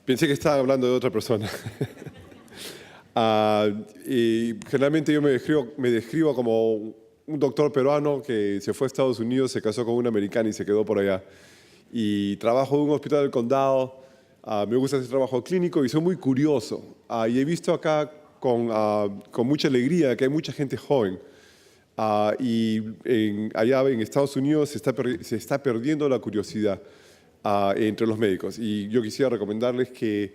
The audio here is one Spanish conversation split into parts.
Pensé que estaba hablando de otra persona. Y generalmente yo me describo como un doctor peruano que se fue a Estados Unidos, se casó con una americana y se quedó por allá. Y trabajo en un hospital del condado, me gusta hacer trabajo clínico y soy muy curioso. Y he visto acá con mucha alegría que hay mucha gente joven. Allá en Estados Unidos se está perdiendo la curiosidad entre los médicos. Y yo quisiera recomendarles que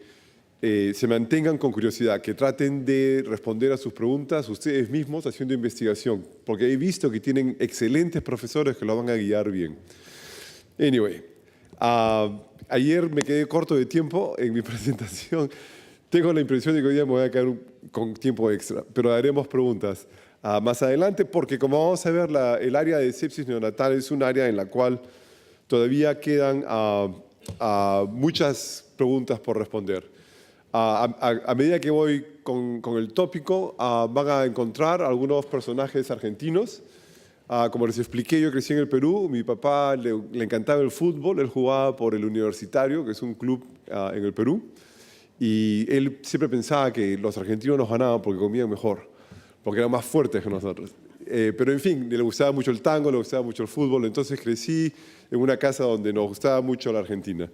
se mantengan con curiosidad, que traten de responder a sus preguntas ustedes mismos haciendo investigación, porque he visto que tienen excelentes profesores que lo van a guiar bien. Anyway, ayer me quedé corto de tiempo en mi presentación. Tengo la impresión de que hoy día me voy a quedar con tiempo extra, pero haremos preguntas más adelante, porque como vamos a ver, el área de sepsis neonatal es un área en la cual todavía quedan muchas preguntas por responder. A medida que voy con el tópico, van a encontrar algunos personajes argentinos. Como les expliqué, yo crecí en el Perú. Mi papá le encantaba el fútbol. Él jugaba por el Universitario, que es un club en el Perú. Y él siempre pensaba que los argentinos nos ganaban porque comían mejor, porque eran más fuertes que nosotros. Pero en fin, le gustaba mucho el tango, le gustaba mucho el fútbol. Entonces crecí en una casa donde nos gustaba mucho la Argentina.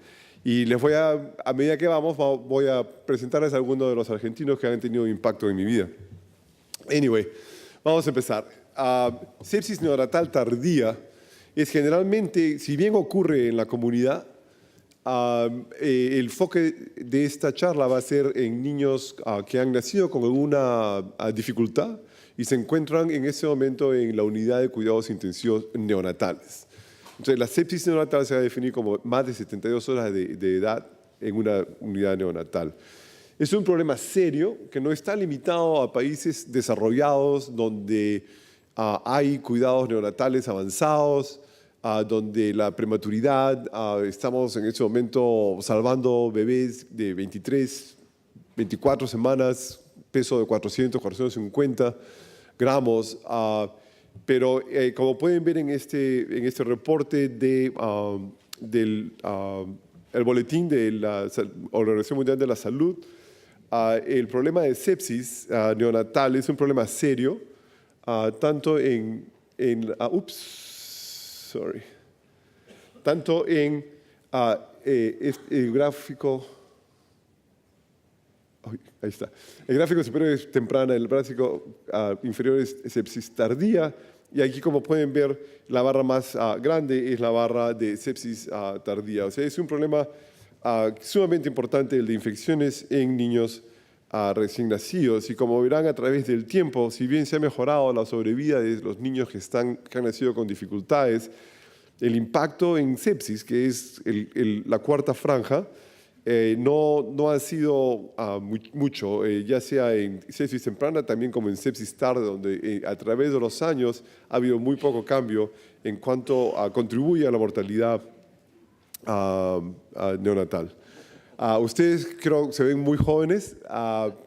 Y les voy a medida que vamos, voy a presentarles a algunos de los argentinos que han tenido impacto en mi vida. Anyway, vamos a empezar. Sepsis neonatal tardía es generalmente, si bien ocurre en la comunidad, el enfoque de esta charla va a ser en niños que han nacido con alguna dificultad y se encuentran en ese momento en la unidad de cuidados intensivos neonatales. Entonces, la sepsis neonatal se va a definir como más de 72 horas de edad en una unidad neonatal. Es un problema serio que no está limitado a países desarrollados donde hay cuidados neonatales avanzados, donde la prematuridad, estamos en este momento salvando bebés de 23, 24 semanas, peso de 400, 450 gramos. Pero como pueden ver en este reporte del el boletín de la Organización Mundial de la Salud, el problema de sepsis neonatal es un problema serio, tanto tanto en el gráfico. Ahí está. El gráfico superior es temprana, el gráfico inferior es sepsis tardía. Y aquí, como pueden ver, la barra más grande es la barra de sepsis tardía. O sea, es un problema sumamente importante el de infecciones en niños recién nacidos. Y como verán a través del tiempo, si bien se ha mejorado la sobrevida de los niños que han nacido con dificultades, el impacto en sepsis, que es la cuarta franja, no ha sido mucho, ya sea en sepsis temprana, también como en sepsis tarde, donde a través de los años ha habido muy poco cambio en cuanto contribuye a la mortalidad neonatal. Ustedes creo que se ven muy jóvenes,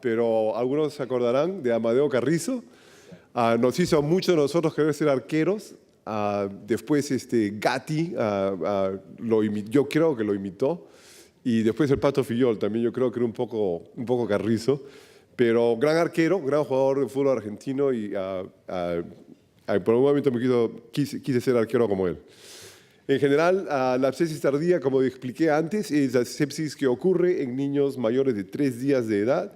pero algunos se acordarán de Amadeo Carrizo. Nos hizo a muchos de nosotros querer ser arqueros. Después Gatti, yo creo que lo imitó. Y después el Pato Fillol, también yo creo que era un poco Carrizo, pero gran arquero, gran jugador de fútbol argentino y por un momento quise ser arquero como él. En general, la sepsis tardía, como expliqué antes, es la sepsis que ocurre en niños mayores de 3 días de edad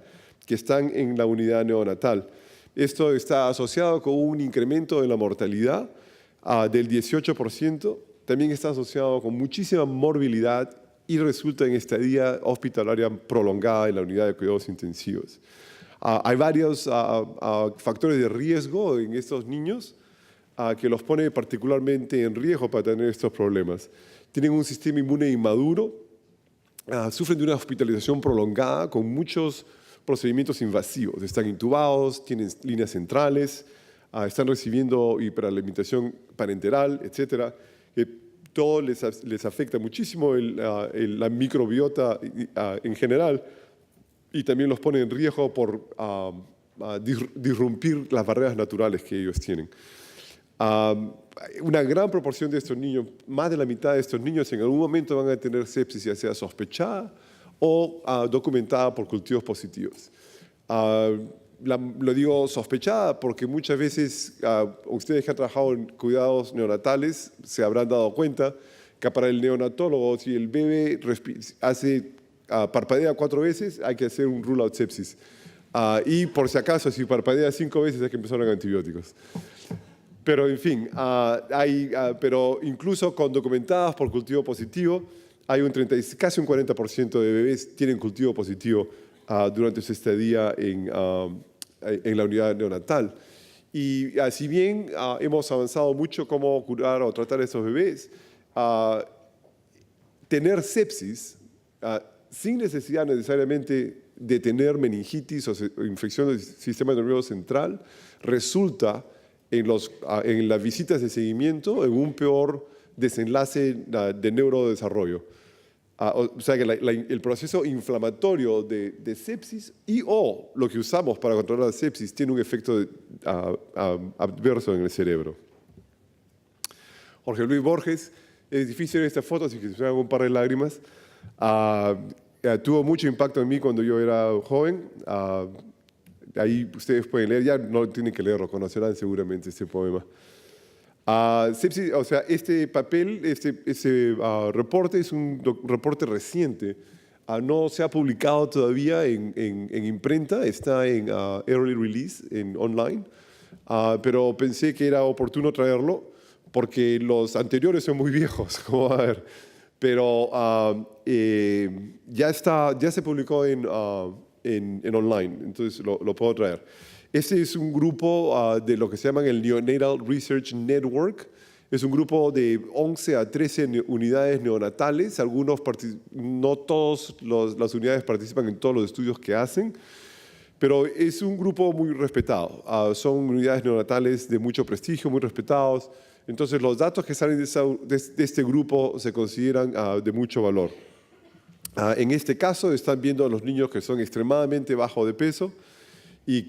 que están en la unidad neonatal. Esto está asociado con un incremento en la mortalidad del 18%, también está asociado con muchísima morbilidad y resulta en estadía hospitalaria prolongada en la unidad de cuidados intensivos. Hay varios factores de riesgo en estos niños que los pone particularmente en riesgo para tener estos problemas. Tienen un sistema inmune inmaduro, sufren de una hospitalización prolongada con muchos procedimientos invasivos. Están intubados, tienen líneas centrales, están recibiendo hiperalimentación parenteral, etc. Todo les afecta muchísimo la microbiota en general y también los pone en riesgo por disrumpir las barreras naturales que ellos tienen. Una gran proporción de estos niños, más de la mitad de estos niños en algún momento van a tener sepsis, ya sea sospechada o documentada por cultivos positivos. Lo digo sospechada porque muchas veces ustedes que han trabajado en cuidados neonatales se habrán dado cuenta que para el neonatólogo, si el bebé parpadea 4 veces, hay que hacer un rule out sepsis. Y por si acaso, si parpadea 5 veces, hay que empezar con antibióticos. Pero en fin, pero incluso con documentadas por cultivo positivo, hay casi un 40% de bebés tienen cultivo positivo durante su estadía en la unidad neonatal. Y si bien hemos avanzado mucho cómo curar o tratar a estos bebés, tener sepsis sin necesidad necesariamente de tener meningitis o infección del sistema nervioso central resulta en las visitas de seguimiento en un peor desenlace de neurodesarrollo. O sea que el proceso inflamatorio de sepsis o lo que usamos para controlar la sepsis tiene un efecto adverso en el cerebro. Jorge Luis Borges, es difícil ver esta foto, así que se me hagan un par de lágrimas. Tuvo mucho impacto en mí cuando yo era joven. Ahí ustedes pueden leer, ya no tienen que leerlo, conocerán seguramente este poema. Sepsis, o sea, este papel, este reporte es un reporte reciente. No se ha publicado todavía en imprenta, está en early release, en online, pero pensé que era oportuno traerlo porque los anteriores son muy viejos, como va a ver. Pero ya se publicó en online, entonces lo puedo traer. Este es un grupo de lo que se llama el Neonatal Research Network. Es un grupo de 11 a 13 unidades neonatales. No todas las unidades participan en todos los estudios que hacen, pero es un grupo muy respetado. Son unidades neonatales de mucho prestigio, muy respetados. Entonces, los datos que salen de este grupo se consideran de mucho valor. En este caso, están viendo a los niños que son extremadamente bajos de peso y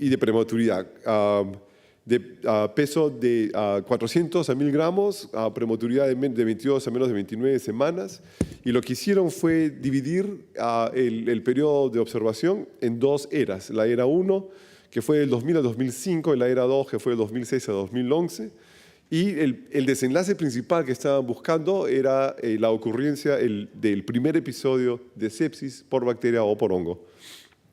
de prematuridad. Peso de 400 a 1000 gramos, prematuridad de 22 a menos de 29 semanas. Y lo que hicieron fue dividir el periodo de observación en 2 eras. La era 1, que fue del 2000 a 2005, y la era 2, que fue del 2006 a 2011. Y el desenlace principal que estaban buscando era la ocurrencia del primer episodio de sepsis por bacteria o por hongo.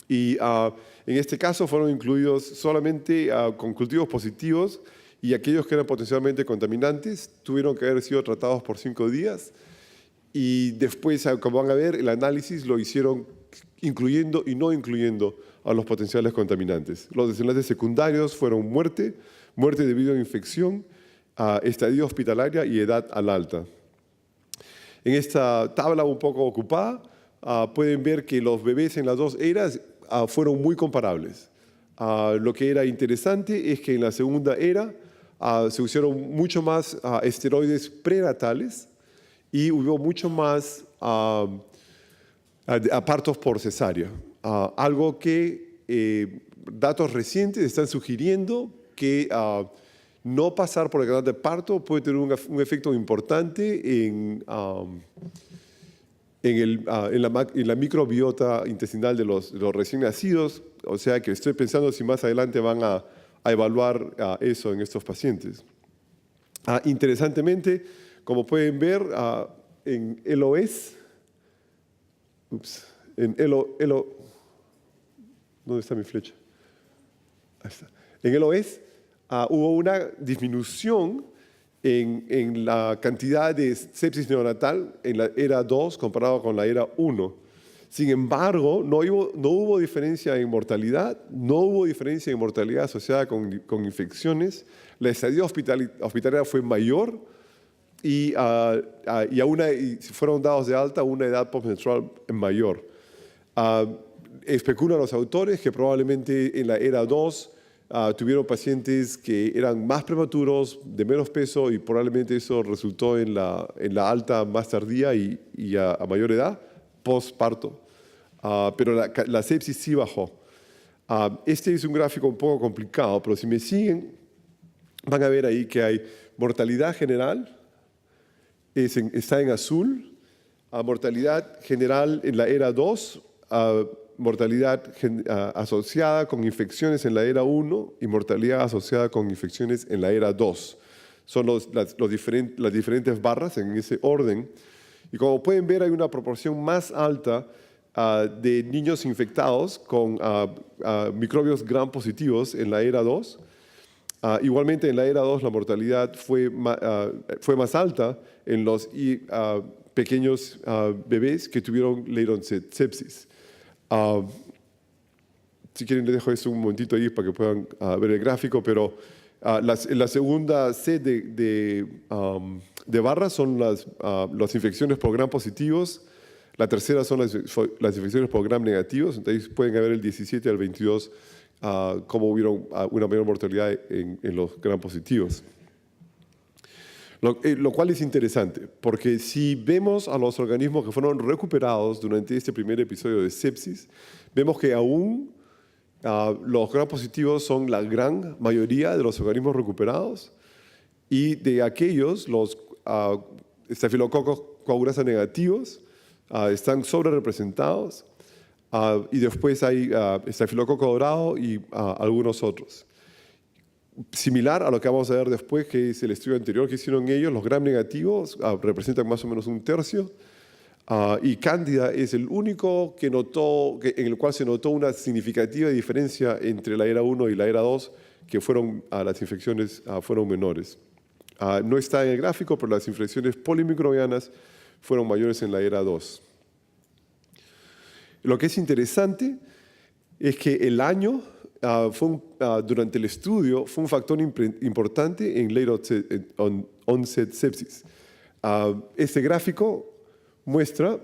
Y en este caso fueron incluidos solamente con cultivos positivos, y aquellos que eran potencialmente contaminantes tuvieron que haber sido tratados por 5 días. Y después, como van a ver, el análisis lo hicieron incluyendo y no incluyendo a los potenciales contaminantes. Los desenlaces secundarios fueron muerte debido a infección, estadía hospitalaria y edad al alta. En esta tabla un poco ocupada, pueden ver que los bebés en las 2 eras fueron muy comparables. Lo que era interesante es que en la segunda era se usaron mucho más esteroides prenatales y hubo mucho más partos por cesárea. Algo que datos recientes están sugiriendo que no pasar por el canal de parto puede tener un efecto importante en la microbiota intestinal de los recién nacidos. O sea que estoy pensando si más adelante van a evaluar eso en estos pacientes. Interesantemente, como pueden ver, en LOS, ¿dónde está mi flecha? Ahí está. En LOS hubo una disminución en la cantidad de sepsis neonatal en la era 2 comparado con la era 1. Sin embargo, no hubo diferencia en mortalidad, no hubo diferencia en mortalidad asociada con infecciones. La estadía hospitalaria fue mayor y fueron dados de alta a una edad postmenstrual mayor. Especulan los autores que probablemente en la era 2 tuvieron pacientes que eran más prematuros, de menos peso, y probablemente eso resultó en la alta más tardía y a mayor edad, postparto. Pero la sepsis sí bajó. Este es un gráfico un poco complicado, pero si me siguen, van a ver ahí que hay mortalidad general está en azul, mortalidad general en la era 2, mortalidad asociada con infecciones en la era 1 y mortalidad asociada con infecciones en la era 2. Son las diferentes barras en ese orden. Y como pueden ver, hay una proporción más alta de niños infectados con microbios gram positivos en la era 2. Igualmente, en la era 2 la mortalidad fue más alta en los pequeños bebés que tuvieron late onset sepsis. Si quieren, les dejo eso un momentito ahí para que puedan ver el gráfico, pero la segunda set de barras son las infecciones por gram positivos. La tercera son las infecciones por gram negativos. Entonces pueden ver el 17 al 22 cómo hubieron una mayor mortalidad en los gram positivos. Lo cual es interesante, porque si vemos a los organismos que fueron recuperados durante este primer episodio de sepsis, vemos que aún los gram positivos son la gran mayoría de los organismos recuperados, y de aquellos, los estafilococos coagulasa negativos están sobre representados, y después hay estafilococo dorado y algunos otros. Similar a lo que vamos a ver después, que es el estudio anterior que hicieron ellos, los gram negativos representan más o menos un tercio, y Cándida es el único en el cual se notó una significativa diferencia entre la era 1 y la era 2, que las infecciones fueron menores. No está en el gráfico, pero las infecciones polimicrobianas fueron mayores en la era 2. Lo que es interesante es que el año durante el estudio fue un factor importante en late onset sepsis. Este gráfico muestra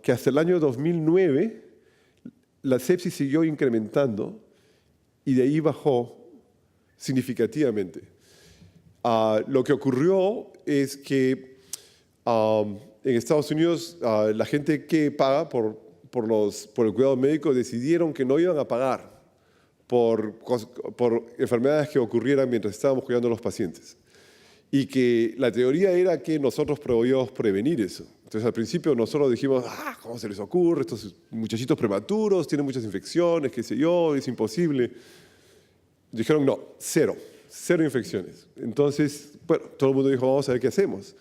que hasta el año 2009 la sepsis siguió incrementando y de ahí bajó significativamente. Lo que ocurrió es que en Estados Unidos la gente que paga por el cuidado médico decidieron que no iban a pagar por enfermedades que ocurrieran mientras estábamos cuidando a los pacientes. Y que la teoría era que nosotros podíamos prevenir eso. Entonces, al principio nosotros dijimos, ¿cómo se les ocurre? Estos muchachitos prematuros tienen muchas infecciones, qué sé yo, es imposible. Dijeron, no, cero infecciones. Entonces, bueno, todo el mundo dijo, vamos a ver qué hacemos.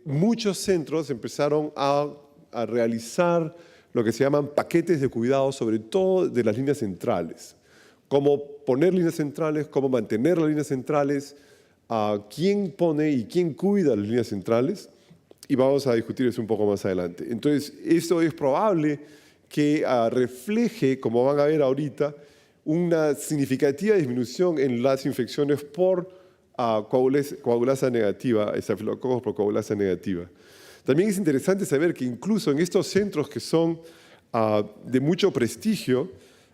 Muchos centros empezaron a realizar lo que se llaman paquetes de cuidado, sobre todo de las líneas centrales. Cómo poner líneas centrales, cómo mantener las líneas centrales, quién pone y quién cuida las líneas centrales, y vamos a discutir eso un poco más adelante. Entonces, esto es probable que refleje, como van a ver ahorita, una significativa disminución en las infecciones por coagulasa negativa, estafilococos por coagulasa negativa. También es interesante saber que incluso en estos centros que son de mucho prestigio,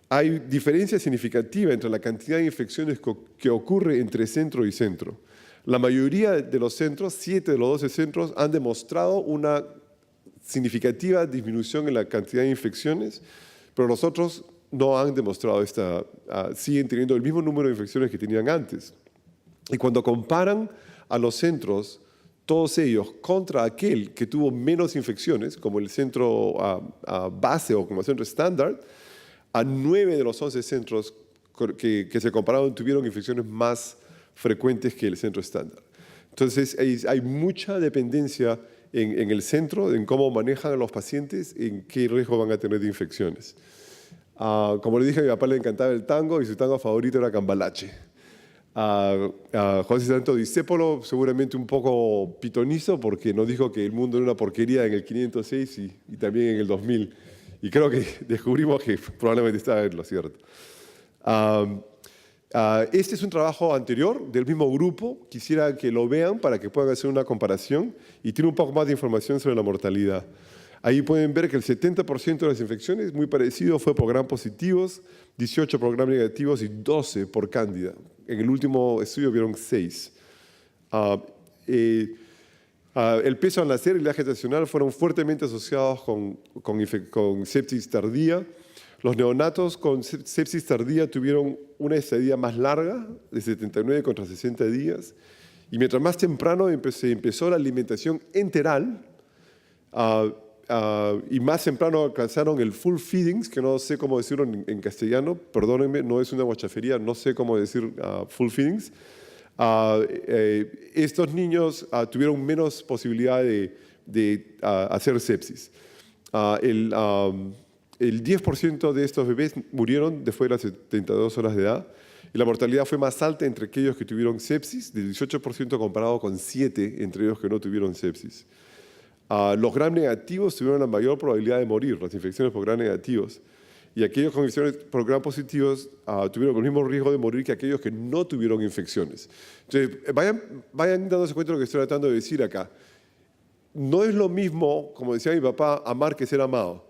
hay diferencia significativa entre la cantidad de infecciones que ocurre entre centro y centro. La mayoría de los centros, 7 de los 12 centros, han demostrado una significativa disminución en la cantidad de infecciones, pero los otros no han demostrado siguen teniendo el mismo número de infecciones que tenían antes. Y cuando comparan a los centros, todos ellos, contra aquel que tuvo menos infecciones, como el centro base o como el centro estándar, a 9 de los 11 centros que se compararon tuvieron infecciones más frecuentes que el centro estándar. Entonces, hay mucha dependencia en el centro, en cómo manejan a los pacientes, en qué riesgo van a tener de infecciones. Como le dije, a mi papá le encantaba el tango y su tango favorito era Cambalache. José Santo Discépolo, seguramente un poco pitonizo, porque nos dijo que el mundo era una porquería en el 506 y también en el 2000. Y creo que descubrimos que probablemente estaba en lo cierto. Este es un trabajo anterior del mismo grupo. Quisiera que lo vean para que puedan hacer una comparación y tiene un poco más de información sobre la mortalidad. Ahí pueden ver que el 70% de las infecciones, muy parecido, fue por gram positivos, 18 por gram negativos y 12 por cándida. En el último estudio vieron 6. El peso al nacer y la gestacional fueron fuertemente asociados con sepsis tardía. Los neonatos con sepsis tardía tuvieron una estadía más larga, de 79 contra 60 días, Y mientras más temprano se empezó la alimentación enteral, y más temprano alcanzaron el full feedings, que no sé cómo decirlo en castellano, perdónenme, no es una guachafería, no sé cómo decir full feedings. Estos niños tuvieron menos posibilidad de hacer sepsis. El 10% de estos bebés murieron después de las 72 horas de edad, y la mortalidad fue más alta entre aquellos que tuvieron sepsis, del 18% comparado con 7 entre ellos que no tuvieron sepsis. Los gram negativos tuvieron la mayor probabilidad de morir, las infecciones por gram negativos, y aquellos con infecciones por gram positivos tuvieron el mismo riesgo de morir que aquellos que no tuvieron infecciones. Entonces, vayan dándose cuenta de lo que estoy tratando de decir acá. No es lo mismo, como decía mi papá, amar que ser amado.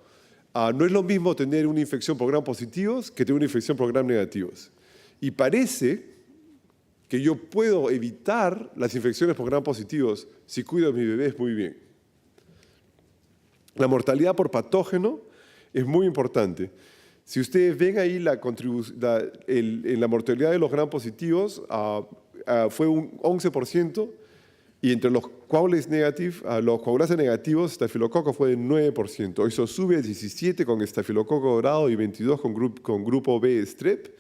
No es lo mismo tener una infección por gram positivos que tener una infección por gram negativos. Y parece que yo puedo evitar las infecciones por gram positivos si cuido a mis bebés muy bien. La mortalidad por patógeno es muy importante. Si ustedes ven ahí en la mortalidad de los gram positivos, fue un 11%, y entre los coagulase negativos, estafilococo fue de 9%. Eso sube a 17% con estafilococo dorado y 22% con grupo B strep.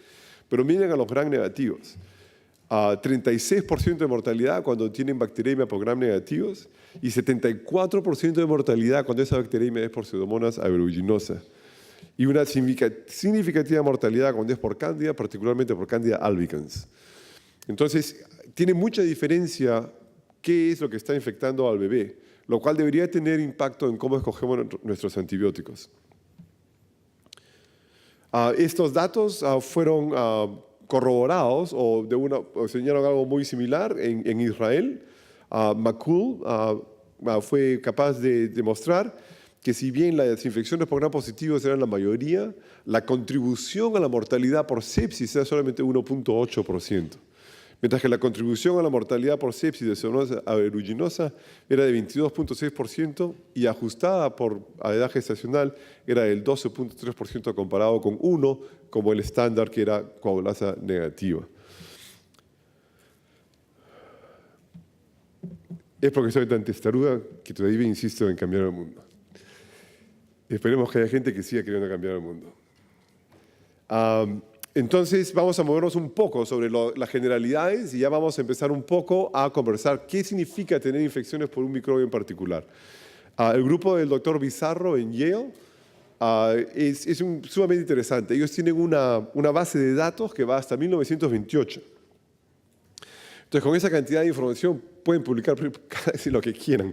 Pero miren a los gram negativos. 36% de mortalidad cuando tienen bacteremia por gram negativos y 74% de mortalidad cuando esa bacteremia es por Pseudomonas aeruginosa. Y una significativa mortalidad cuando es por Cándida, particularmente por Cándida albicans. Entonces, tiene mucha diferencia qué es lo que está infectando al bebé, lo cual debería tener impacto en cómo escogemos nuestros antibióticos. Estos datos fueron corroborados o señalaron algo muy similar en Israel. McCool fue capaz de demostrar que si bien las infecciones por gram positivos eran la mayoría, la contribución a la mortalidad por sepsis era solamente 1.8%, mientras que la contribución a la mortalidad por sepsis de Pseudomonas aeruginosa era de 22.6% y ajustada a edad gestacional era del 12.3% comparado con 1 como el estándar que era coagulasa negativa. Es porque soy tan testaruda que todavía insisto en cambiar el mundo. Esperemos que haya gente que siga queriendo cambiar el mundo. Entonces vamos a movernos un poco sobre las generalidades y ya vamos a empezar un poco a conversar qué significa tener infecciones por un microbio en particular. El grupo del doctor Bizarro en Yale es sumamente interesante. Ellos tienen una base de datos que va hasta 1928. Entonces, con esa cantidad de información pueden publicar casi lo que quieran.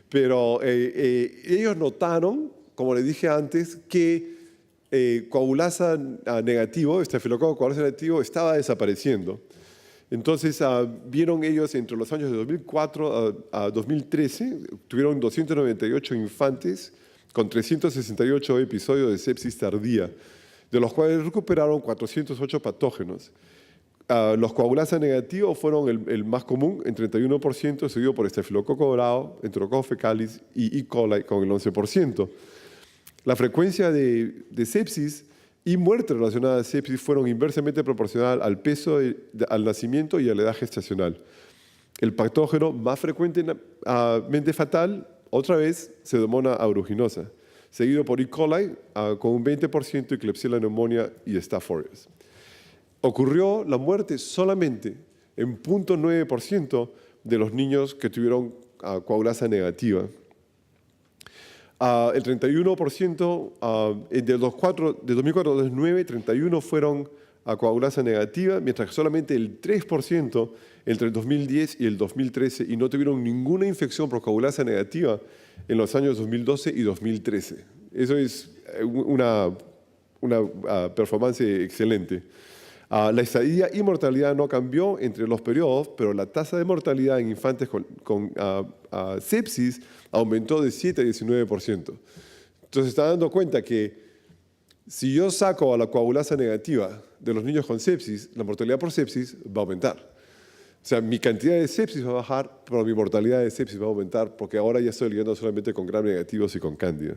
Pero ellos notaron, como les dije antes, que coagulasa negativo, estafilococo coagulasa negativo, estaba desapareciendo. Entonces, vieron ellos entre los años de 2004 a 2013, tuvieron 298 infantes con 368 episodios de sepsis tardía, de los cuales recuperaron 408 patógenos. Los coagulasa negativos fueron el más común, en 31%, seguido por estafilococo dorado, enterococcus fecalis y E. coli con el 11%. La frecuencia de sepsis y muerte relacionada a sepsis fueron inversamente proporcional al peso al nacimiento y a la edad gestacional. El patógeno más frecuentemente fatal, otra vez, Pseudomonas aeruginosa, seguido por E. coli con un 20% y Klebsiella pneumoniae y Staph aureus. Ocurrió la muerte solamente en 0.9% de los niños que tuvieron coagulasa negativa. El 31% de 2004 a 2009, 31 fueron coagulasa negativa, mientras que solamente el 3% entre el 2010 y el 2013, y no tuvieron ninguna infección por coagulasa negativa en los años 2012 y 2013. Eso es una performance excelente. La estadía y mortalidad no cambió entre los periodos, pero la tasa de mortalidad en infantes con sepsis aumentó de 7 a 19%. Entonces se está dando cuenta que si yo saco a la coagulasa negativa de los niños con sepsis, la mortalidad por sepsis va a aumentar. O sea, mi cantidad de sepsis va a bajar, pero mi mortalidad de sepsis va a aumentar porque ahora ya estoy lidiando solamente con gram negativos y con cándida.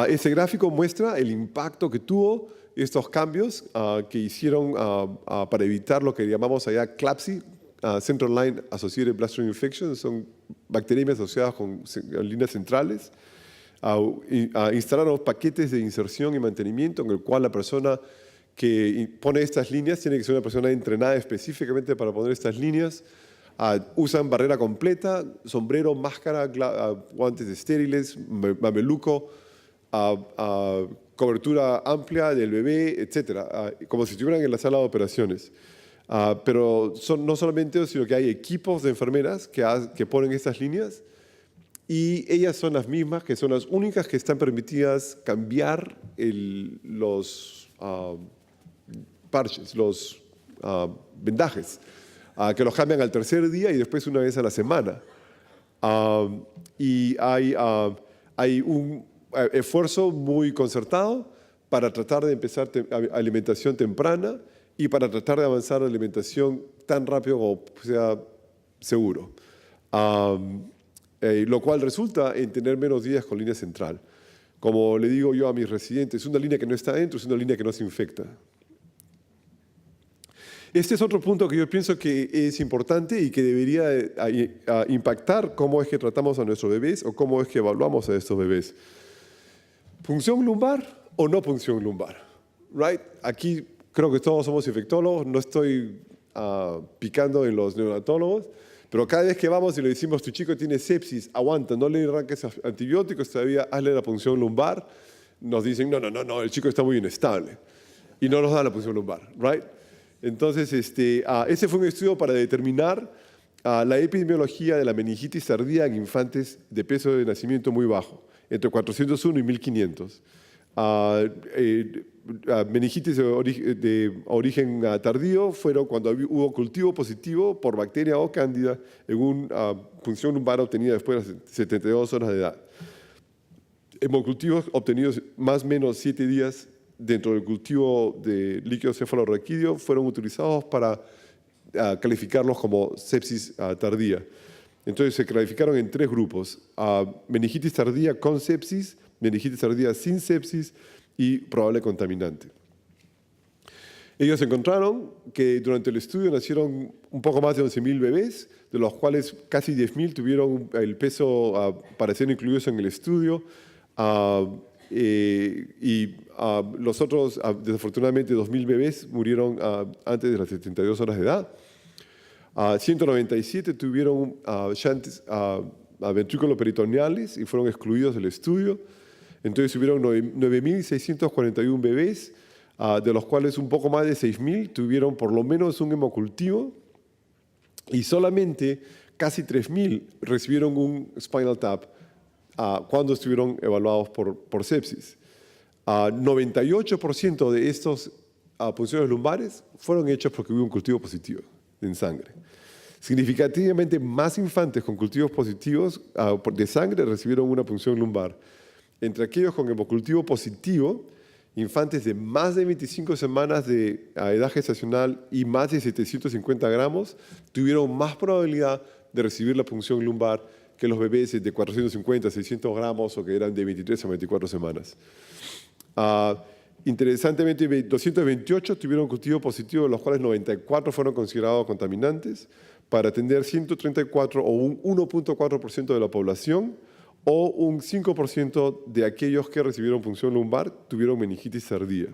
Ese gráfico muestra el impacto que tuvo estos cambios que hicieron para evitar lo que llamamos allá CLABSI, Central Line Associated Bloodstream Infections, son bacteriemias asociadas con líneas centrales. Instalaron paquetes de inserción y mantenimiento en el cual la persona que pone estas líneas tiene que ser una persona entrenada específicamente para poner estas líneas. Usan barrera completa, sombrero, máscara, guantes estériles, mameluco, cobertura amplia del bebé, etc., como si estuvieran en la sala de operaciones. Pero no solamente eso, sino que hay equipos de enfermeras que ponen estas líneas y ellas son las mismas, que son las únicas que están permitidas cambiar los parches, los vendajes, que los cambian al tercer día y después una vez a la semana. Y hay un esfuerzo muy concertado para tratar de empezar alimentación temprana y para tratar de avanzar la alimentación tan rápido como sea seguro. Lo cual resulta en tener menos días con línea central. Como le digo yo a mis residentes, es una línea que no está dentro, es una línea que no se infecta. Este es otro punto que yo pienso que es importante y que debería impactar cómo es que tratamos a nuestros bebés o cómo es que evaluamos a estos bebés. ¿Punción lumbar o no punción lumbar? Right? Aquí creo que todos somos infectólogos, no estoy picando en los neonatólogos, pero cada vez que vamos y le decimos, tu chico tiene sepsis, aguanta, no le arranques antibióticos todavía, hazle la punción lumbar, nos dicen, no, el chico está muy inestable. Y no nos dan la punción lumbar, right? Entonces, ese fue un estudio para determinar la epidemiología de la meningitis tardía en infantes de peso de nacimiento muy bajo, entre 401 y 1500. Meningitis de origen tardío fueron cuando hubo cultivo positivo por bacteria o cándida en una punción lumbar obtenida después de las 72 horas de edad. Hemocultivos obtenidos más o menos 7 días dentro del cultivo de líquido cefalorraquídeo fueron utilizados para calificarlos como sepsis tardía. Entonces se clasificaron en 3 grupos: meningitis tardía con sepsis, meningitis tardía sin sepsis y probable contaminante. Ellos encontraron que durante el estudio nacieron un poco más de 11.000 bebés, de los cuales casi 10.000 tuvieron el peso para ser incluidos en el estudio, y los otros, desafortunadamente, 2.000 bebés murieron antes de las 72 horas de edad. 197 tuvieron shunts ventrículos peritoneales y fueron excluidos del estudio. Entonces hubieron 9.641 bebés, de los cuales un poco más de 6.000 tuvieron por lo menos un hemocultivo y solamente casi 3.000 recibieron un spinal tap cuando estuvieron evaluados por sepsis. 98% de estas punciones lumbares fueron hechas porque hubo un cultivo positivo en sangre. Significativamente más infantes con cultivos positivos de sangre recibieron una punción lumbar. Entre aquellos con hemocultivo positivo, infantes de más de 25 semanas de edad gestacional y más de 750 gramos tuvieron más probabilidad de recibir la punción lumbar que los bebés de 450, 600 gramos o que eran de 23 a 24 semanas. Interesantemente, 228 tuvieron cultivo positivo, de los cuales 94 fueron considerados contaminantes, para atender 134 o un 1.4% de la población, o un 5% de aquellos que recibieron punción lumbar tuvieron meningitis tardía.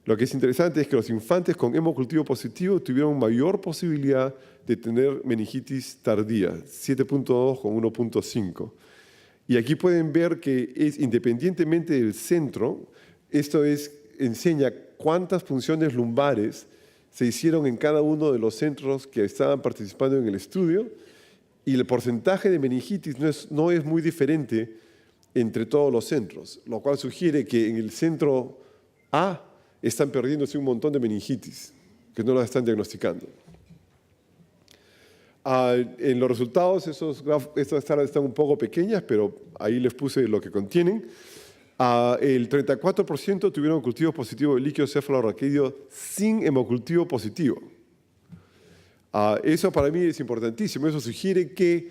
Lo que es interesante es que los infantes con hemocultivo positivo tuvieron mayor posibilidad de tener meningitis tardía, 7.2 con 1.5. Y aquí pueden ver que es independientemente del centro, esto enseña cuántas punciones lumbares se hicieron en cada uno de los centros que estaban participando en el estudio, y el porcentaje de meningitis no es muy diferente entre todos los centros, lo cual sugiere que en el centro A están perdiéndose un montón de meningitis, que no las están diagnosticando. En los resultados, estas tablas están un poco pequeñas, pero ahí les puse lo que contienen. El 34% tuvieron cultivos positivos de líquido cefalorraquídeo sin hemocultivo positivo. Eso para mí es importantísimo. Eso sugiere que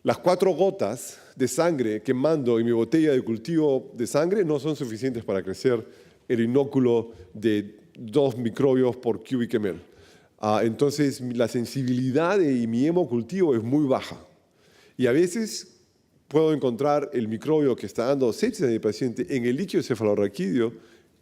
las 4 gotas de sangre que mando en mi botella de cultivo de sangre no son suficientes para crecer el inóculo de 2 microbios por cubic ml. Entonces, la sensibilidad y mi hemocultivo es muy baja. Y a veces puedo encontrar el microbio que está dando sepsis en el paciente en el líquido cefalorraquídeo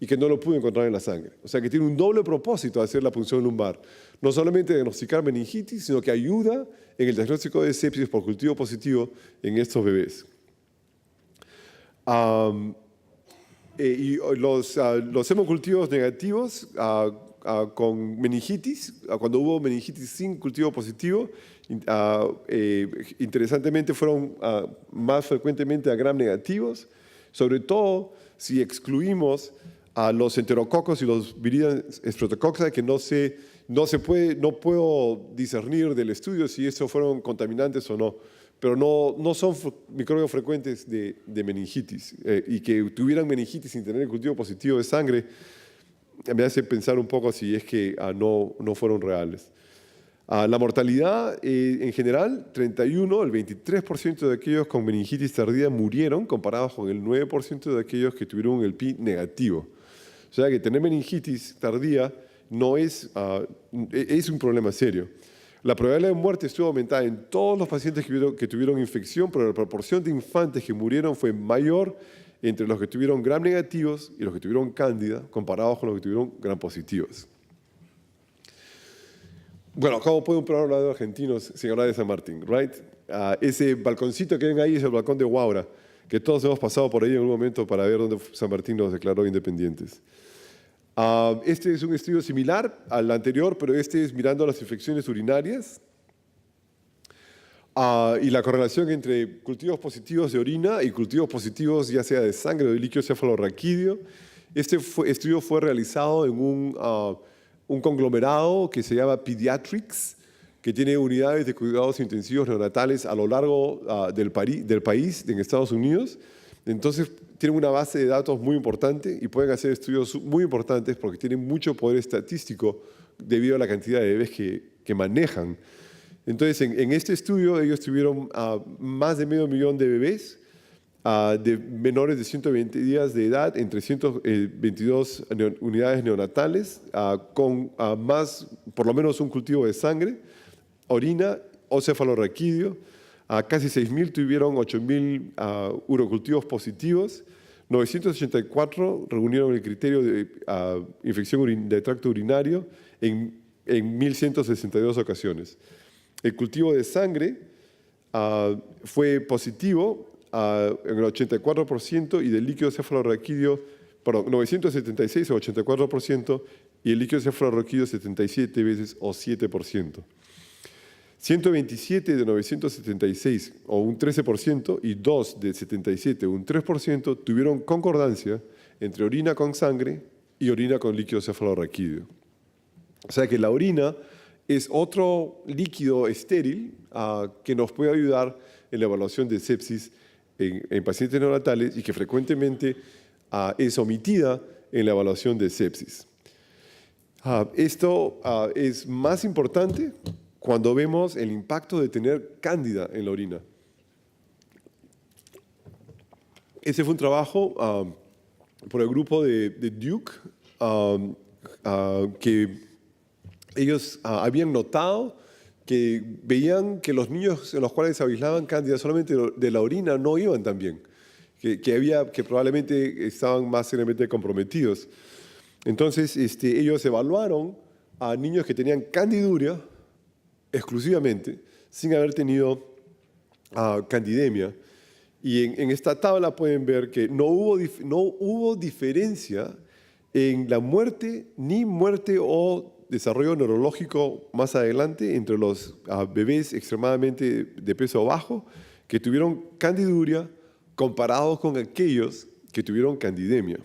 y que no lo pude encontrar en la sangre. O sea que tiene un doble propósito hacer la punción lumbar. No solamente diagnosticar meningitis, sino que ayuda en el diagnóstico de sepsis por cultivo positivo en estos bebés. Y los hemocultivos negativos con meningitis, cuando hubo meningitis sin cultivo positivo, interesantemente fueron más frecuentemente a gram negativos, sobre todo si excluimos a los enterococos y los Viridian streptococcus, que no puedo discernir del estudio si esos fueron contaminantes o no, pero no son microbios frecuentes de meningitis, y que tuvieran meningitis sin tener el cultivo positivo de sangre me hace pensar un poco si es que no fueron reales. La mortalidad en general, el 23% de aquellos con meningitis tardía murieron comparados con el 9% de aquellos que tuvieron el PI negativo. O sea que tener meningitis tardía no es un problema serio. La probabilidad de muerte estuvo aumentada en todos los pacientes que tuvieron infección, pero la proporción de infantes que murieron fue mayor entre los que tuvieron gram negativos y los que tuvieron cándida, comparados con los que tuvieron gram positivos. Bueno, ¿cómo puede un programa de argentinos sin hablar de San Martín? Right? Ese balconcito que ven ahí es el balcón de Huaura, que todos hemos pasado por ahí en algún momento para ver dónde San Martín nos declaró independientes. Este es un estudio similar al anterior, pero este es mirando las infecciones urinarias y la correlación entre cultivos positivos de orina y cultivos positivos ya sea de sangre o de líquido cefalorraquídeo. Este estudio fue realizado en un conglomerado que se llama Pediatrics, que tiene unidades de cuidados intensivos neonatales a lo largo del país, en Estados Unidos. Entonces, tienen una base de datos muy importante y pueden hacer estudios muy importantes porque tienen mucho poder estadístico debido a la cantidad de bebés que manejan. Entonces, en este estudio, ellos tuvieron más de 500.000 de bebés de menores de 120 días de edad en 322 unidades neonatales con por lo menos un cultivo de sangre, orina o cefalorraquídeo. Casi 6.000 tuvieron 8.000 urocultivos positivos, 984 reunieron el criterio de infección de tracto urinario en 1.162 ocasiones. El cultivo de sangre fue positivo en el 84% y del líquido cefalorraquídeo, perdón, 976 o 84% y el líquido cefalorraquídeo 77 veces o 7%. 127 de 976 o un 13% y 2 de 77 o un 3% tuvieron concordancia entre orina con sangre y orina con líquido cefalorraquídeo. O sea que la orina es otro líquido estéril que nos puede ayudar en la evaluación de sepsis en pacientes neonatales y que frecuentemente es omitida en la evaluación de sepsis. Esto es más importante cuando vemos el impacto de tener cándida en la orina. Ese fue un trabajo por el grupo de Duke que ellos habían notado que veían que los niños en los cuales se aislaban cándida solamente de la orina no iban tan bien, que probablemente estaban más seriamente comprometidos. Entonces ellos evaluaron a niños que tenían candiduria exclusivamente, sin haber tenido candidemia. Y en esta tabla pueden ver que no hubo diferencia en la muerte, ni muerte o desarrollo neurológico más adelante entre los bebés extremadamente de peso bajo que tuvieron candiduria comparados con aquellos que tuvieron candidemia.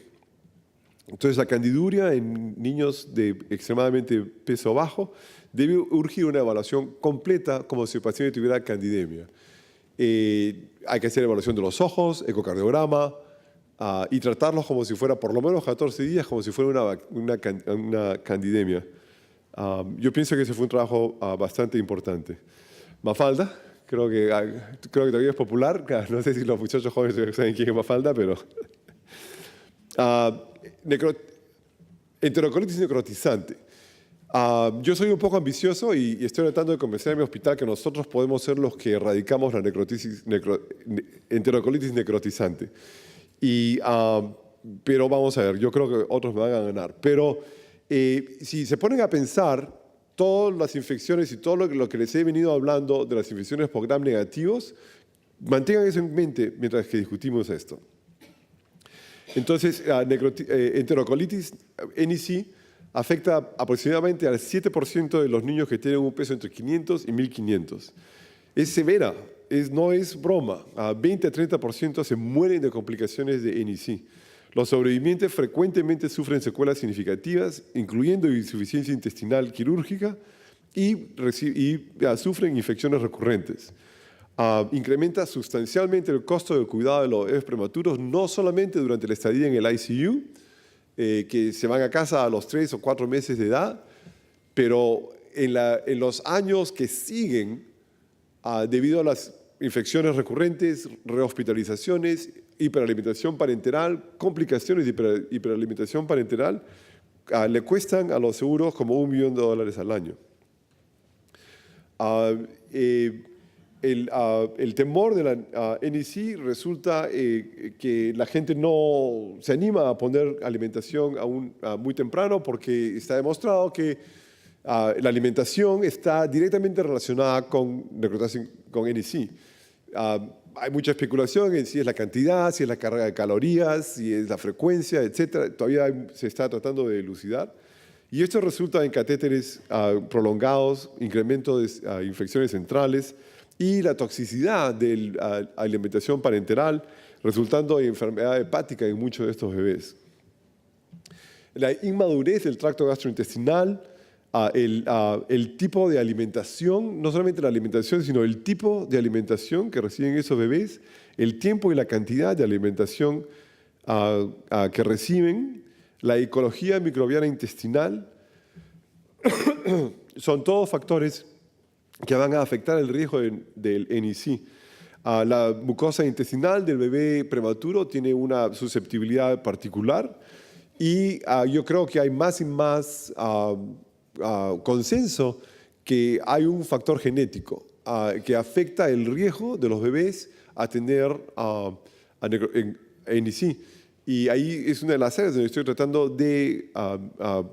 Entonces, la candiduria en niños de extremadamente peso bajo debe urgir una evaluación completa como si el paciente tuviera candidemia. Hay que hacer evaluación de los ojos, ecocardiograma, y tratarlos como si fuera por lo menos 14 días, como si fuera una candidemia. Yo pienso que ese fue un trabajo bastante importante. Mafalda, creo que todavía es popular. No sé si los muchachos jóvenes saben quién es Mafalda, pero... enterocolitis necrotizante. Yo soy un poco ambicioso y estoy tratando de convencer a mi hospital que nosotros podemos ser los que erradicamos la enterocolitis necrotizante. Pero vamos a ver, yo creo que otros me van a ganar. Pero si se ponen a pensar, todas las infecciones y todo lo que les he venido hablando de las infecciones por gram negativos, mantengan eso en mente mientras que discutimos esto. Entonces, enterocolitis NEC afecta aproximadamente al 7% de los niños que tienen un peso entre 500 y 1500. Es severa, no es broma. 20 a 30% se mueren de complicaciones de NEC. Los sobrevivientes frecuentemente sufren secuelas significativas, incluyendo insuficiencia intestinal quirúrgica y sufren infecciones recurrentes. Incrementa sustancialmente el costo del cuidado de los bebés prematuros, no solamente durante la estadía en el ICU, que se van a casa a los 3 o 4 meses de edad, pero en los años que siguen, debido a las infecciones recurrentes, rehospitalizaciones, hiperalimentación parenteral, complicaciones de hiperalimentación parenteral, le cuestan a los seguros como $1 millón al año. El temor de la NEC resulta que la gente no se anima a poner alimentación aún muy temprano porque está demostrado que la alimentación está directamente relacionada con NEC. Hay mucha especulación en si es la cantidad, si es la carga de calorías, si es la frecuencia, etc. Todavía se está tratando de elucidar. Y esto resulta en catéteres prolongados, incremento de infecciones centrales y la toxicidad de la alimentación parenteral, resultando en enfermedad hepática en muchos de estos bebés. La inmadurez del tracto gastrointestinal, el tipo de alimentación, no solamente la alimentación, sino el tipo de alimentación que reciben esos bebés, el tiempo y la cantidad de alimentación que reciben, la ecología microbiana intestinal, son todos factores que van a afectar el riesgo del NEC. La mucosa intestinal del bebé prematuro tiene una susceptibilidad particular y yo creo que hay más y más consenso que hay un factor genético que afecta el riesgo de los bebés a tener NEC. Y ahí es una de las áreas donde estoy tratando de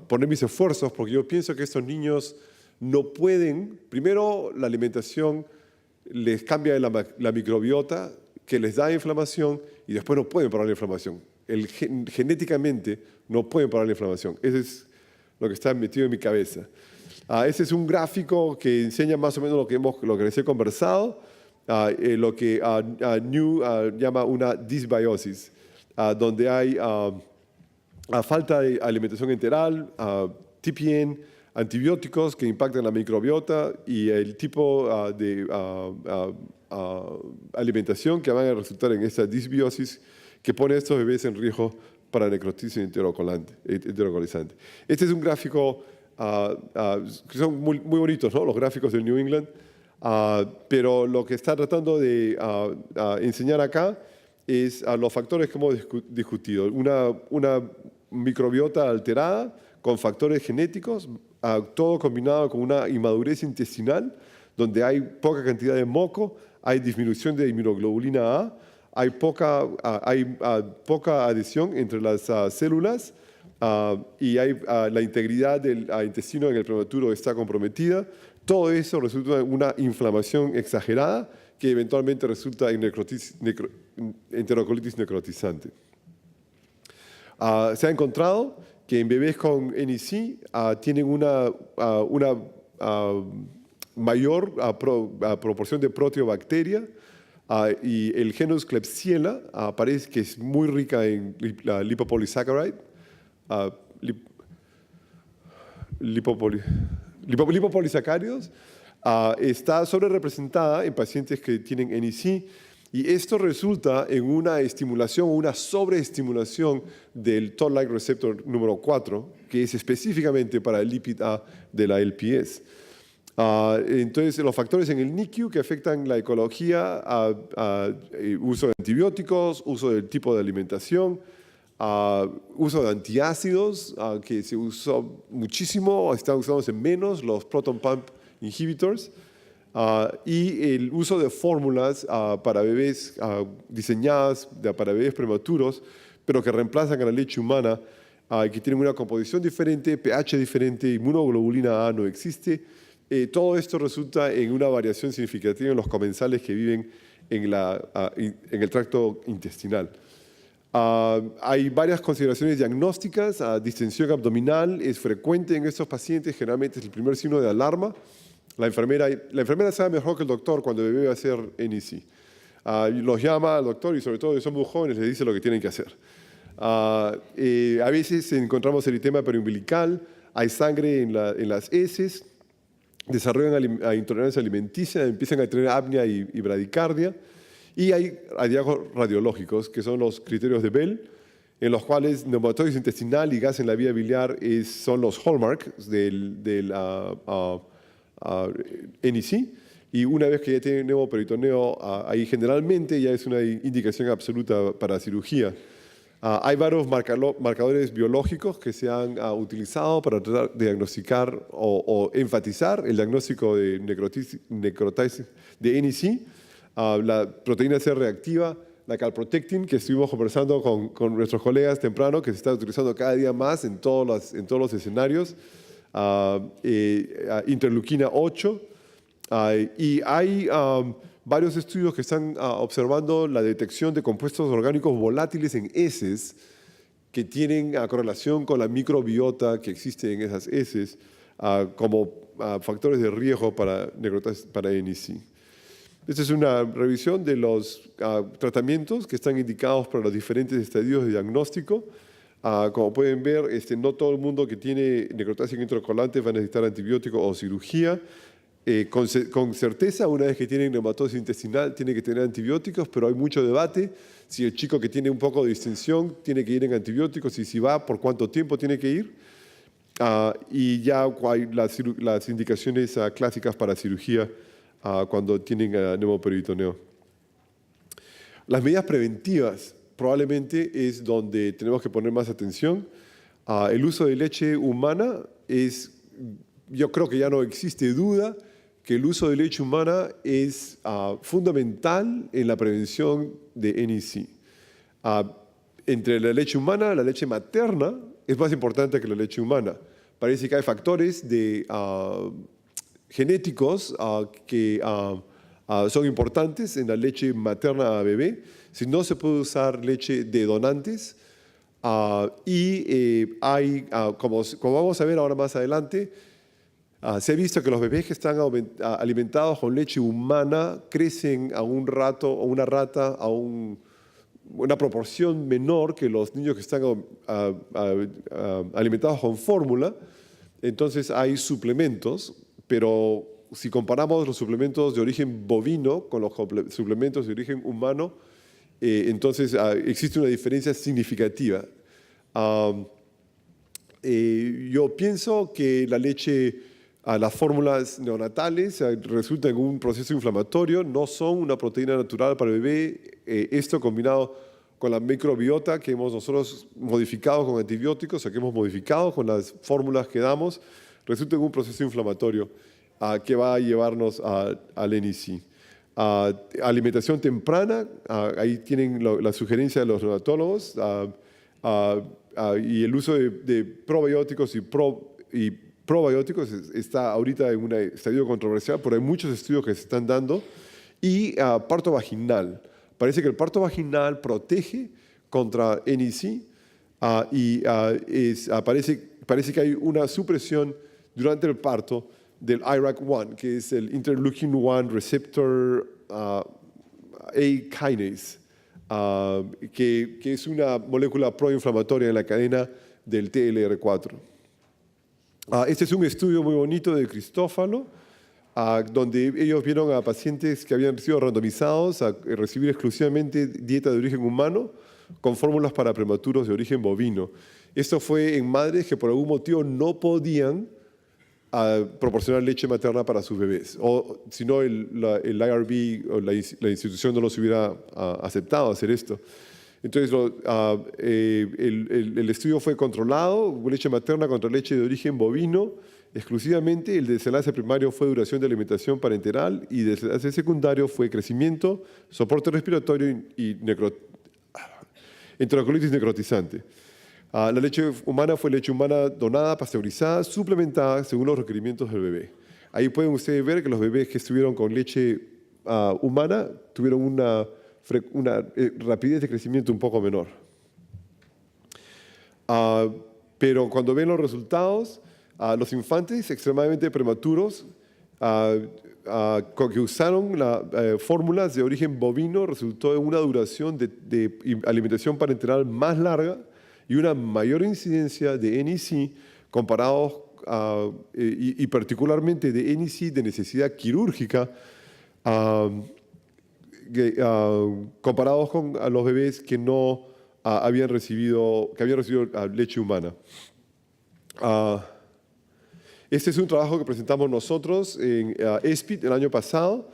poner mis esfuerzos, porque yo pienso que estos niños no pueden, primero la alimentación les cambia la microbiota, que les da inflamación, y después no pueden parar la inflamación. Genéticamente no pueden parar la inflamación. Eso es lo que está metido en mi cabeza. Este es un gráfico que enseña más o menos lo que les he conversado, lo que New llama una dysbiosis, donde hay falta de alimentación enteral, TPN, antibióticos que impactan la microbiota y el tipo de alimentación que van a resultar en esta disbiosis que pone a estos bebés en riesgo para necrotitis enterocolizante. Este es un gráfico que son muy bonitos, ¿no? Los gráficos del New England, pero lo que está tratando de enseñar acá es los factores que hemos discutido. Una microbiota alterada con factores genéticos, todo combinado con una inmadurez intestinal, donde hay poca cantidad de moco, hay disminución de inmunoglobulina A, hay poca adhesión entre las células y la integridad del intestino en el prematuro está comprometida. Todo eso resulta en una inflamación exagerada que eventualmente resulta en enterocolitis necrotizante. Se ha encontrado que en bebés con NEC tienen una mayor proporción de proteobacteria y el genus Klebsiella parece que es muy rica en lipopolisacáride, lipopolisacáridos, está sobre representada en pacientes que tienen NEC y esto resulta en una estimulación o una sobreestimulación del Toll-like receptor número 4, que es específicamente para el lipid A de la LPS. Entonces, los factores en el NICU que afectan la ecología, uso de antibióticos, uso del tipo de alimentación, Uso de antiácidos, que se usó muchísimo, están usándose menos, los proton pump inhibitors, y el uso de fórmulas para bebés diseñadas para bebés prematuros, pero que reemplazan a la leche humana, que tienen una composición diferente, pH diferente, inmunoglobulina A no existe. Todo esto resulta en una variación significativa en los comensales que viven en el tracto intestinal. Hay varias consideraciones diagnósticas. Distensión abdominal es frecuente en estos pacientes, generalmente es el primer signo de alarma. La enfermera sabe mejor que el doctor cuando el bebé va a hacer NEC. Los llama al doctor y sobre todo si son muy jóvenes les dice lo que tienen que hacer. A veces encontramos eritema periumbilical, hay sangre en las heces, desarrollan intolerancia alimenticia, empiezan a tener apnea y bradicardia. Y hay hallazgos radiológicos, que son los criterios de Bell, en los cuales neumatosis intestinal y gas en la vía biliar son los hallmarks del NEC. Y una vez que ya tiene neumoperitoneo, ahí generalmente ya es una indicación absoluta para cirugía. Hay varios marcadores biológicos que se han utilizado para tratar de diagnosticar o enfatizar el diagnóstico de necrotitis de NEC. La proteína C reactiva, la calprotectin, que estuvimos conversando con nuestros colegas temprano, que se está utilizando cada día más en todos los escenarios, interleuquina 8, y hay varios estudios que están observando la detección de compuestos orgánicos volátiles en heces que tienen correlación con la microbiota que existe en esas heces como factores de riesgo para NEC. Esta es una revisión de los tratamientos que están indicados para los diferentes estadios de diagnóstico. Como pueden ver, no todo el mundo que tiene necrotasia intracolante va a necesitar antibiótico o cirugía. Con certeza, una vez que tienen neumatosis intestinal, tiene que tener antibióticos, pero hay mucho debate. Si el chico que tiene un poco de distensión tiene que ir en antibióticos y si va, por cuánto tiempo tiene que ir. Y ya hay las indicaciones clásicas para cirugía cuando tienen neumoperitoneo. Las medidas preventivas probablemente es donde tenemos que poner más atención. El uso de leche humana yo creo que ya no existe duda que el uso de leche humana es fundamental en la prevención de NEC. Entre la leche humana, la leche materna es más importante que la leche humana. Parece que hay factores genéticos que son importantes en la leche materna a bebé. Si no, se puede usar leche de donantes. Como vamos a ver ahora más adelante, se ha visto que los bebés que están alimentados con leche humana crecen a un rato o una rata a una proporción menor que los niños que están alimentados con fórmula. Entonces hay suplementos, pero si comparamos los suplementos de origen bovino con los suplementos de origen humano, entonces existe una diferencia significativa. Yo pienso que la leche, las fórmulas neonatales resultan en un proceso inflamatorio, no son una proteína natural para el bebé. Esto combinado con la microbiota que hemos nosotros modificado con antibióticos, o que hemos modificado con las fórmulas que damos, resulta en un proceso inflamatorio que va a llevarnos al NEC. Alimentación temprana, ahí tienen la sugerencia de los neonatólogos, y el uso de probióticos y probióticos está ahorita en un estadio controversial, pero hay muchos estudios que se están dando. Y parto vaginal. Parece que el parto vaginal protege contra NEC parece que hay una supresión durante el parto del IRAK1, que es el interleukin-1 receptor A kinase, que es una molécula proinflamatoria en la cadena del TLR4. Este es un estudio muy bonito de Cristófalo, donde ellos vieron a pacientes que habían sido randomizados a recibir exclusivamente dieta de origen humano con fórmulas para prematuros de origen bovino. Esto fue en madres que por algún motivo no podían proporcionar leche materna para sus bebés, o si no el IRB o la institución no los hubiera aceptado hacer esto. Entonces, el estudio fue controlado, leche materna contra leche de origen bovino, exclusivamente. El desenlace primario fue duración de alimentación parenteral y el desenlace secundario fue crecimiento, soporte respiratorio y enterocolitis necrotizante. La leche humana fue leche humana donada, pasteurizada, suplementada según los requerimientos del bebé. Ahí pueden ustedes ver que los bebés que estuvieron con leche humana tuvieron una rapidez de crecimiento un poco menor. Pero cuando ven los resultados, los infantes extremadamente prematuros que usaron fórmulas de origen bovino resultó en una duración de alimentación parenteral más larga y una mayor incidencia de NEC comparados y particularmente de NEC de necesidad quirúrgica comparados con los bebés que no habían recibido leche humana. Este es un trabajo que presentamos nosotros en ESPID el año pasado.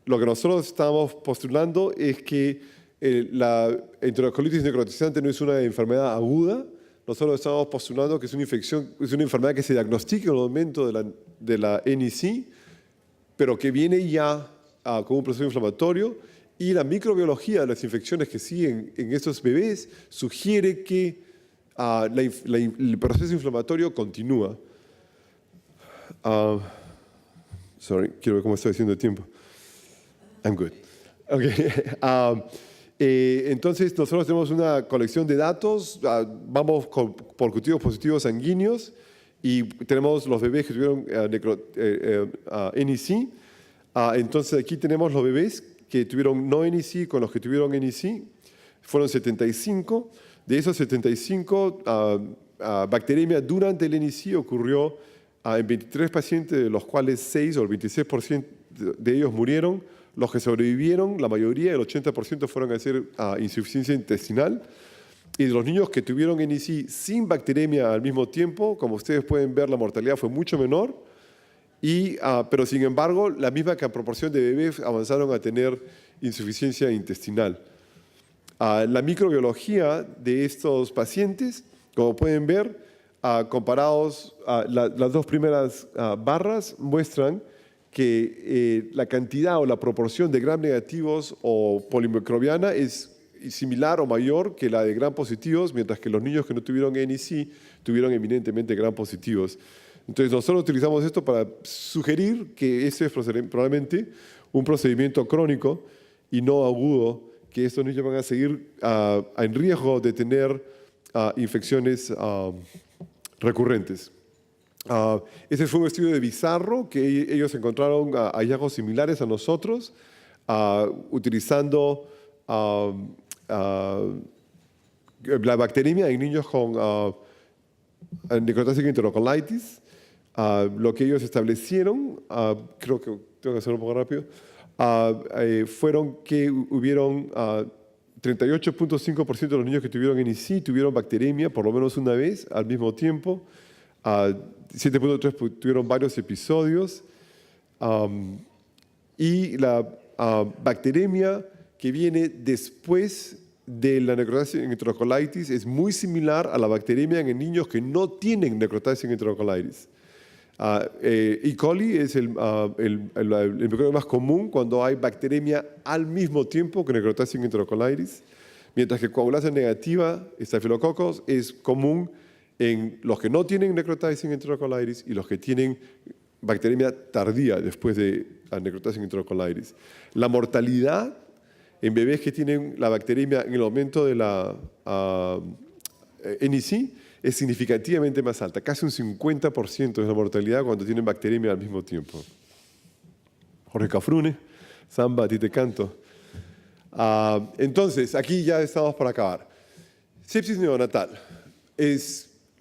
Lo que nosotros estamos postulando es que la enterocolitis necrotizante no es una enfermedad aguda. Nosotros estamos postulando que es una infección, es una enfermedad que se diagnostica en el momento de la NEC, pero que viene ya con un proceso inflamatorio, y la microbiología de las infecciones que siguen en estos bebés sugiere que el proceso inflamatorio continúa. Sorry, quiero ver cómo estoy haciendo el tiempo. I'm good. Okay. Entonces, nosotros tenemos una colección de datos. Vamos por cultivos positivos sanguíneos y tenemos los bebés que tuvieron NEC. Entonces, aquí tenemos los bebés que tuvieron no NEC con los que tuvieron NEC. Fueron 75. De esos 75, bacteremia durante el NEC ocurrió en 23 pacientes, de los cuales 6 o el 26% de ellos murieron. Los que sobrevivieron, la mayoría, el 80%, fueron a hacer insuficiencia intestinal. Y de los niños que tuvieron NEC sin bacteremia al mismo tiempo, como ustedes pueden ver, la mortalidad fue mucho menor. Pero sin embargo, la misma proporción de bebés avanzaron a tener insuficiencia intestinal. La microbiología de estos pacientes, como pueden ver, comparados, las dos primeras barras muestran que la cantidad o la proporción de gram negativos o polimicrobiana es similar o mayor que la de gram positivos, mientras que los niños que no tuvieron NEC tuvieron eminentemente gram positivos. Entonces, nosotros utilizamos esto para sugerir que ese es probablemente un procedimiento crónico y no agudo, que estos niños van a seguir en riesgo de tener infecciones recurrentes. Ese fue un estudio de Bizarro, que ellos encontraron hallazgos similares a nosotros, utilizando la bacteremia en niños con necrotásica enterocolitis. Lo que ellos establecieron, creo que tengo que hacerlo un poco rápido, fueron que hubieron 38.5% de los niños que tuvieron NEC tuvieron bacteremia por lo menos una vez al mismo tiempo. 7.3% tuvieron varios episodios. Y la bacteremia que viene después de la necrotasis en enterocolitis es muy similar a la bacteremia en niños que no tienen necrotasis en enterocolitis. E. coli es el microbio más común cuando hay bacteremia al mismo tiempo que necrotasis en enterocolitis, mientras que coagulación negativa, Staphylococcus, es común en los que no tienen necrotasis en enterocolitis y los que tienen bacteremia tardía después de la necrotasis en enterocolitis. La mortalidad en bebés que tienen la bacteremia en el momento de la NEC es significativamente más alta, casi un 50% es la mortalidad cuando tienen bacteremia al mismo tiempo. Jorge Cafrune, Samba, a ti te canto. Entonces, aquí ya estamos para acabar. Sepsis neonatal.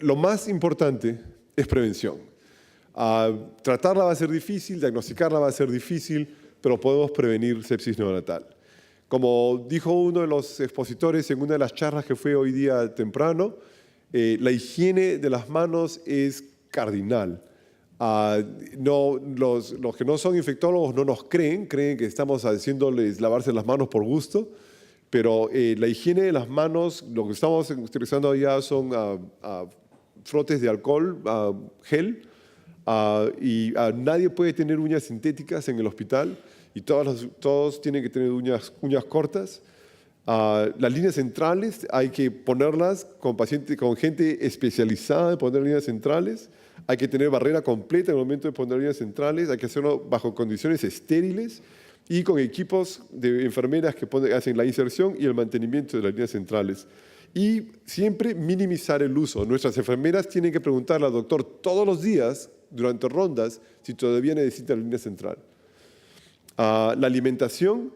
Lo más importante es prevención. Tratarla va a ser difícil, diagnosticarla va a ser difícil, pero podemos prevenir sepsis neonatal. Como dijo uno de los expositores en una de las charlas que fue hoy día temprano, la higiene de las manos es cardinal. Los que no son infectólogos no nos creen que estamos haciéndoles lavarse las manos por gusto, Pero la higiene de las manos, lo que estamos utilizando allá son frotes de alcohol, gel, y nadie puede tener uñas sintéticas en el hospital y todos tienen que tener uñas cortas. Las líneas centrales hay que ponerlas con gente especializada en poner líneas centrales. Hay que tener barrera completa en el momento de poner líneas centrales. Hay que hacerlo bajo condiciones estériles y con equipos de enfermeras que hacen la inserción y el mantenimiento de las líneas centrales. Y siempre minimizar el uso. Nuestras enfermeras tienen que preguntarle al doctor todos los días, durante rondas, si todavía necesita la línea central. La alimentación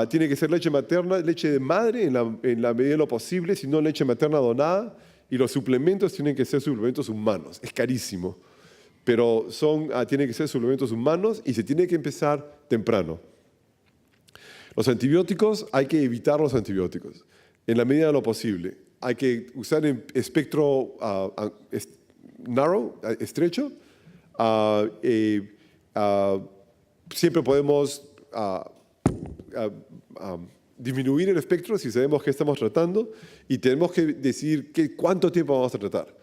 tiene que ser leche materna, leche de madre en la medida de lo posible, si no leche materna donada, y los suplementos tienen que ser suplementos humanos. Es carísimo, pero tienen que ser suplementos humanos y se tiene que empezar temprano. Los antibióticos, hay que evitar los antibióticos en la medida de lo posible. Hay que usar el espectro estrecho. Siempre podemos disminuir el espectro si sabemos qué estamos tratando y tenemos que decidir cuánto tiempo vamos a tratar.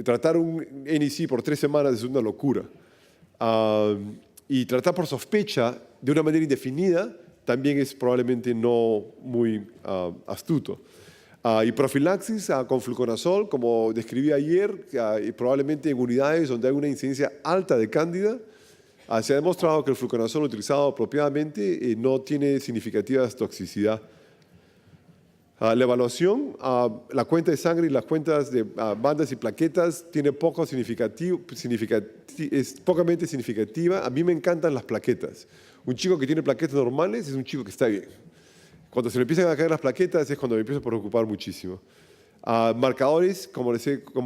Tratar un NEC por 3 semanas es una locura. Y tratar por sospecha de una manera indefinida también es probablemente no muy astuto. Y profilaxis con fluconazol, como describí ayer, y probablemente en unidades donde hay una incidencia alta de cándida, se ha demostrado que el fluconazol utilizado apropiadamente no tiene significativa toxicidad. La evaluación, la cuenta de sangre y las cuentas de bandas y plaquetas es pocamente significativa. A mí me encantan las plaquetas. Un chico que tiene plaquetas normales es un chico que está bien. Cuando se le empiezan a caer las plaquetas es cuando me empiezo a preocupar muchísimo. Marcadores, como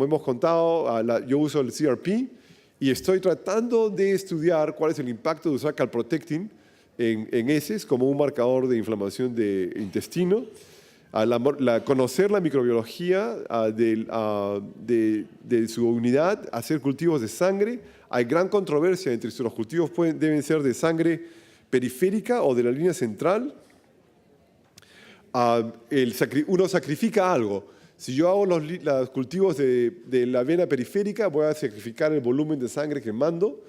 hemos contado, yo uso el CRP y estoy tratando de estudiar cuál es el impacto de usar calprotectin en heces como un marcador de inflamación de intestino. Conocer la microbiología de su unidad, hacer cultivos de sangre. Hay gran controversia entre si los cultivos deben ser de sangre periférica o de la línea central. Uno sacrifica algo. Si yo hago los cultivos de la vena periférica, voy a sacrificar el volumen de sangre que mando.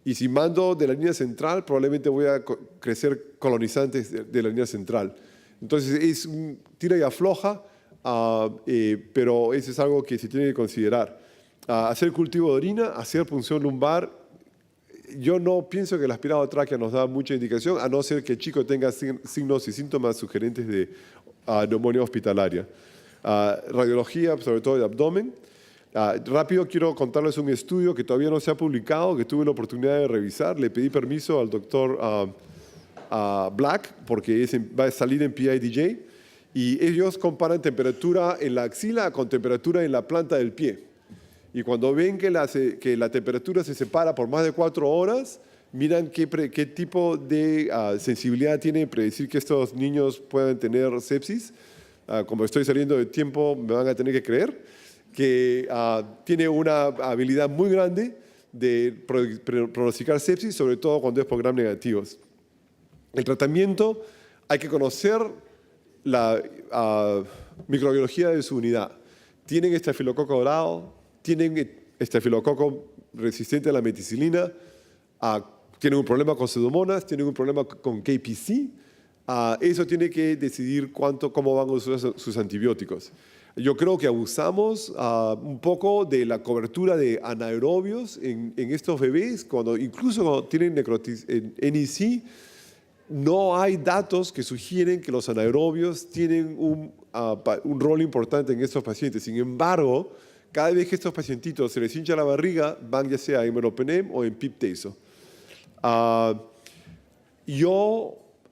Y si mando de la línea central, probablemente voy a crecer colonizantes de la línea central. Entonces, es un tira y afloja, pero eso es algo que se tiene que considerar. Hacer cultivo de orina, hacer punción lumbar. Yo no pienso que el aspirado de tráquea nos da mucha indicación, a no ser que el chico tenga signos y síntomas sugerentes de neumonía hospitalaria. Radiología, sobre todo de abdomen. Rápido quiero contarles un estudio que todavía no se ha publicado, que tuve la oportunidad de revisar. Le pedí permiso al doctor Black, porque va a salir en PIDJ, y ellos comparan temperatura en la axila con temperatura en la planta del pie. Y cuando ven que la temperatura se separa por más de 4 horas, miran qué tipo de sensibilidad tiene en predecir que estos niños puedan tener sepsis. Como estoy saliendo de tiempo, me van a tener que creer que tiene una habilidad muy grande de pronosticar sepsis, sobre todo cuando es por gram negativos. El tratamiento, hay que conocer la microbiología de su unidad. Tienen estafilococo dorado, tienen estafilococo resistente a la meticilina, tienen un problema con pseudomonas, tienen un problema con KPC. Eso tiene que decidir cómo van a usar sus antibióticos. Yo creo que abusamos un poco de la cobertura de anaerobios en estos bebés, incluso cuando tienen NEC. No hay datos que sugieren que los anaerobios tienen un rol importante en estos pacientes. Sin embargo, cada vez que estos pacientitos se les hincha la barriga, van ya sea en meropenem o en pip-tazo. A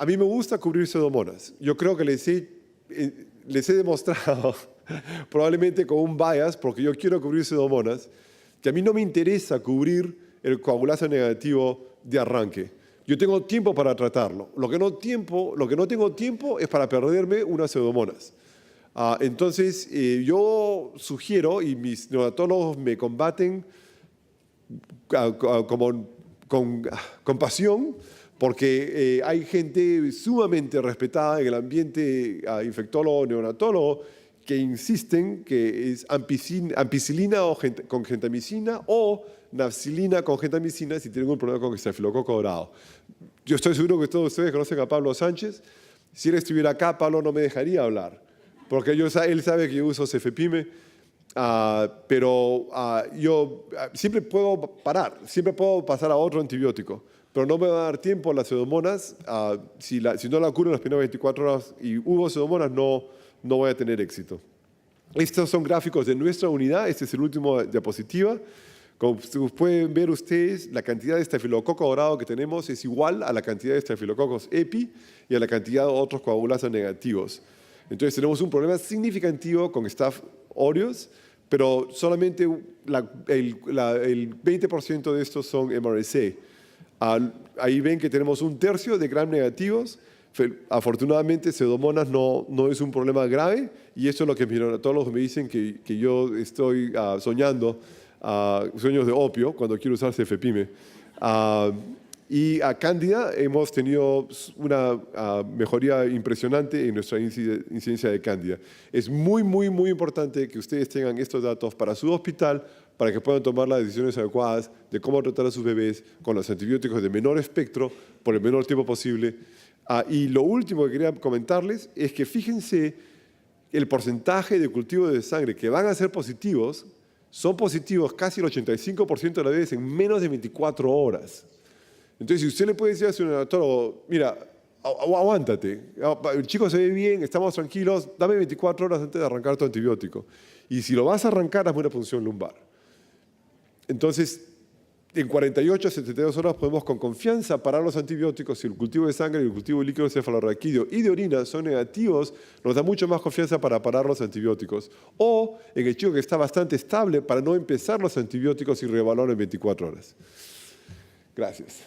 mí me gusta cubrir pseudomonas. Yo creo que les he demostrado, probablemente con un bias, porque yo quiero cubrir pseudomonas, que a mí no me interesa cubrir el coagulasa negativo de arranque. Yo tengo tiempo para tratarlo. Lo que no tengo tiempo es para perderme unas pseudomonas. Entonces, yo sugiero, y mis neonatólogos me combaten con pasión, porque hay gente sumamente respetada en el ambiente infectólogo, neonatólogo, que insisten que es ampicilina con gentamicina o nafcilina con gentamicina si tienen un problema con estafilococo dorado. Yo estoy seguro que todos ustedes conocen a Pablo Sánchez. Si él estuviera acá, Pablo no me dejaría hablar, porque él sabe que yo uso cefepime, pero yo siempre puedo parar, siempre puedo pasar a otro antibiótico, pero no me va a dar tiempo a las pseudomonas. Si no la curo en las primeras 24 horas y hubo pseudomonas, no voy a tener éxito. Estos son gráficos de nuestra unidad. Este es el último diapositiva. Como pueden ver ustedes, la cantidad de estafilococo dorado que tenemos es igual a la cantidad de estafilococos EPI y a la cantidad de otros coagulados negativos. Entonces tenemos un problema significativo con Staph aureus, pero solamente el 20% de estos son MRSA. Ahí ven que tenemos un tercio de gram negativos. Afortunadamente, pseudomonas no es un problema grave, y eso es lo que mis neonatólogos me dicen que yo estoy soñando, sueños de opio, cuando quiero usar cefepime. Y a Cándida hemos tenido una mejoría impresionante en nuestra incidencia de Cándida. Es muy, muy, muy importante que ustedes tengan estos datos para su hospital, para que puedan tomar las decisiones adecuadas de cómo tratar a sus bebés con los antibióticos de menor espectro por el menor tiempo posible. Y lo último que quería comentarles es que fíjense el porcentaje de cultivos de sangre que van a ser positivos. Son positivos casi el 85% de las veces en menos de 24 horas. Entonces, si usted le puede decir a su neonatólogo, mira, aguántate, el chico se ve bien, estamos tranquilos, dame 24 horas antes de arrancar tu antibiótico. Y si lo vas a arrancar, hazme una punción lumbar. Entonces, en 48 a 72 horas podemos con confianza parar los antibióticos. Si el cultivo de sangre y el cultivo de líquido cefalorraquídeo y de orina son negativos, nos da mucho más confianza para parar los antibióticos. O en el chico que está bastante estable, para no empezar los antibióticos y reevaluar en 24 horas. Gracias.